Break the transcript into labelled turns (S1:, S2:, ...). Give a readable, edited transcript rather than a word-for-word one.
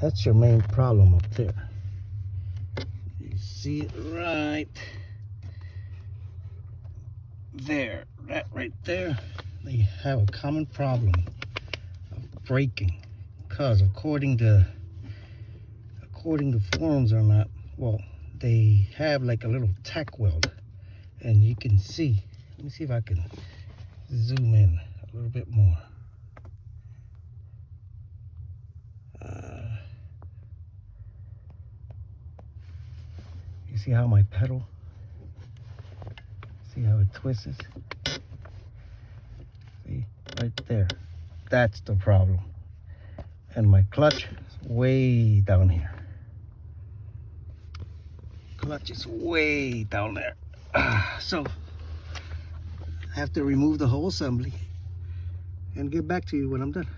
S1: That's your main problem up there. You see it right there, that right there. They have a common problem of braking, because according to forums or not, well, they have like a little tack weld, and you can see. Let me see if I can zoom in a little bit more. You see how my pedal, see how it twists? See, right there. That's the problem. And my clutch is way down here. Clutch is way down there. So I have to remove the whole assembly and get back to you when I'm done.